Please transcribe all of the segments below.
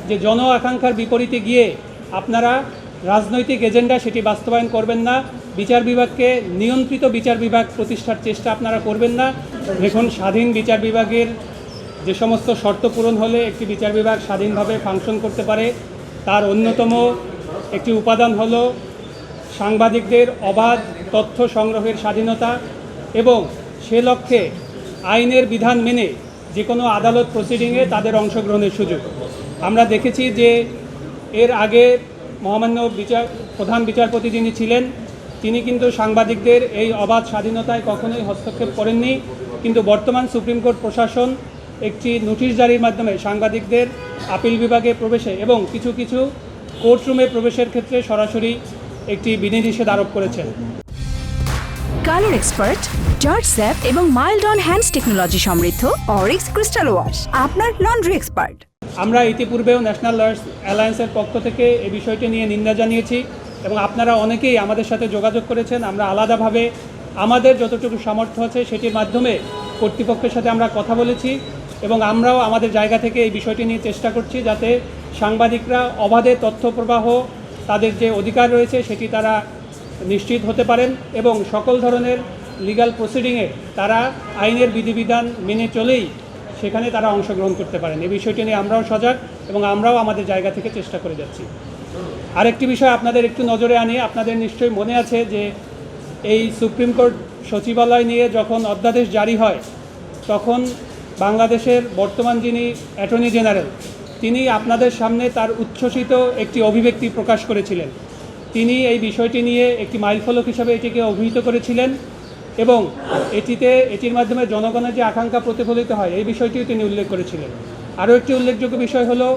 যে জন আকাঙ্ক্ষার বিপরীতে গিয়ে আপনারা রাজনৈতিক এজেন্ডা সেটি বাস্তবায়ন করবেন না, বিচার বিভাগকে নিয়ন্ত্রিত বিচার বিভাগ প্রতিষ্ঠার চেষ্টা আপনারা করবেন না। দেখুন, স্বাধীন বিচার বিভাগের যে সমস্ত শর্ত পূরণ হলে একটি বিচার বিভাগ স্বাধীনভাবে ফাংশন করতে পারে, তার অন্যতম একটি উপাদান হলো সাংবাদিকদের অবাধ তথ্য সংগ্রহের স্বাধীনতা এবং সে লক্ষ্যে আইনের বিধান মেনে যে কোনো আদালত প্রসিডিংয়ে তাদের অংশগ্রহণের সুযোগ। আমরা দেখেছি যে এর আগে মহামান্য প্রধান বিচারপতি যিনি ছিলেন তিনি কিন্তু সাংবাদিকদের এই অবাধ স্বাধীনতায় কখনোই হস্তক্ষেপ করেননি, কিন্তু বর্তমান সুপ্রিম কোর্ট প্রশাসন একটি নোটিশ জারির মাধ্যমে সাংবাদিকদের আপিল বিভাগে প্রবেশে এবং কিছু কিছু কোর্টরুমে প্রবেশের ক্ষেত্রে সরাসরি একটি বিধিনিষেধ আরোপ করেছেন। কালার এক্সপার্ট, জর্জ স্যাপ এবং মাইল্ড অন হ্যান্ডস টেকনোলজি সমৃদ্ধ অরিক্স ক্রিস্টাল ওয়াশ আপনার লন্ড্রি এক্সপার্ট। আমরা ইতিপূর্বেও ন্যাশনাল লয়ার্স অ্যালায়েন্সের পক্ষ থেকে এই বিষয়টি নিয়ে নিন্দা জানিয়েছি এবং আপনারা অনেকেই আমাদের সাথে যোগাযোগ করেছেন। আমরা আলাদাভাবে আমাদের যতটুকু সামর্থ্য আছে সেটির মাধ্যমে কর্তৃপক্ষের সাথে আমরা কথা বলেছি এবং আমরাও আমাদের জায়গা থেকে এই বিষয়টি নিয়ে চেষ্টা করছি যাতে সাংবাদিকরা অবাধে তথ্য প্রবাহ তাদের যে অধিকার রয়েছে সেটি তারা নিশ্চিত হতে পারেন এবং সকল ধরনের লিগ্যাল প্রসিডিংয়ে তারা আইনের বিধিবিধান মেনে চলেই সেখানে তারা অংশগ্রহণ করতে পারেন। এই বিষয়টি নিয়ে আমরাও সজাগ এবং আমরাও আমাদের জায়গা থেকে চেষ্টা করে যাচ্ছি। আরেকটি বিষয় আপনাদের একটু নজরে আনি, আপনাদের নিশ্চয়ই মনে আছে যে এই সুপ্রিম কোর্ট সচিবালয় নিয়ে যখন অধ্যাদেশ জারি হয় তখন বাংলাদেশের বর্তমান যিনি অ্যাটর্নি জেনারেল তিনি আপনাদের সামনে তার উচ্ছ্বসিত একটি অভিব্যক্তি প্রকাশ করেছিলেন। তিনি এই বিষয়টি নিয়ে একটি মাইলফলক হিসাবে এটিকে অভিহিত করেছিলেন এবং এটির মাধ্যমে জনগণের যে আকাঙ্ক্ষা প্রতিফলিত হয় এই বিষয়টিও তিনি উল্লেখ করেছিলেন। আরও একটি উল্লেখযোগ্য বিষয় হলো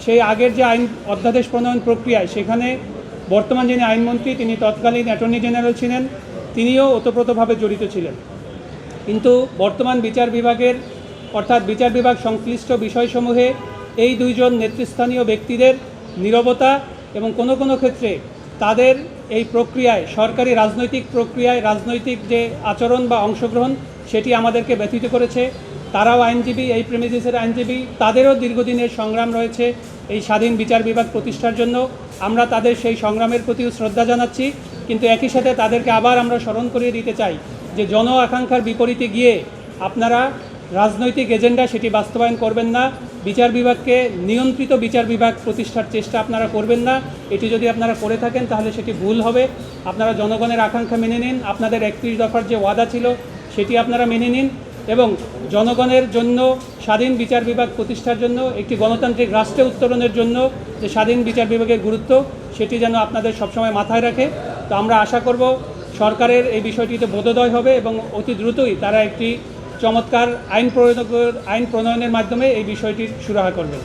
সেই আগের যে আইন অধ্যাদেশ প্রণয়ন প্রক্রিয়ায় সেখানে বর্তমান যিনি আইনমন্ত্রী তিনি তৎকালীন অ্যাটর্নি জেনারেল ছিলেন, তিনিও ওতপ্রোতভাবে জড়িত ছিলেন। কিন্তু বর্তমান বিচার বিভাগের অর্থাৎ বিচার বিভাগ সংশ্লিষ্ট বিষয়সমূহে এই দুইজন নেতৃস্থানীয় ব্যক্তিদের নীরবতা এবং কোনো কোনো ক্ষেত্রে তাদের এই প্রক্রিয়ায় সরকারি রাজনৈতিক প্রক্রিয়ায় রাজনৈতিক যে আচরণ বা অংশগ্রহণ সেটি আমাদেরকে ব্যথিত করেছে। তারাও আইনজীবী, এই প্রেমিসিসের আইনজীবী, তাদেরও দীর্ঘদিনের সংগ্রাম রয়েছে এই স্বাধীন বিচার বিভাগ প্রতিষ্ঠার জন্য। আমরা তাদের সেই সংগ্রামের প্রতিও শ্রদ্ধা জানাচ্ছি, কিন্তু একই সাথে তাদেরকে আবার আমরা স্মরণ করিয়ে দিতে চাই যে জন আকাঙ্ক্ষার বিপরীতে গিয়ে আপনারা রাজনৈতিক এজেন্ডা সেটি বাস্তবায়ন করবেন না, বিচার বিভাগকে নিয়ন্ত্রিত বিচার বিভাগ প্রতিষ্ঠার চেষ্টা আপনারা করবেন না। এটি যদি আপনারা করে থাকেন তাহলে সেটি ভুল হবে। আপনারা জনগণের আকাঙ্ক্ষা মেনে নিন, আপনাদের 31 দফার যে ওয়াদা ছিল সেটি আপনারা মেনে নিন এবং জনগণের জন্য স্বাধীন বিচার বিভাগ প্রতিষ্ঠার জন্য একটি গণতান্ত্রিক রাষ্ট্রে উত্তরণের জন্য যে স্বাধীন বিচার বিভাগের গুরুত্ব সেটি যেন আপনাদের সবসময় মাথায় রাখে। তো আমরা আশা করব সরকারের এই বিষয়টিতে বোধোদয় হবে এবং অতি দ্রুতই তারা একটি চমৎকার আইন প্রণয়নের মাধ্যমে এই বিষয়টির সুরাহা করবেন।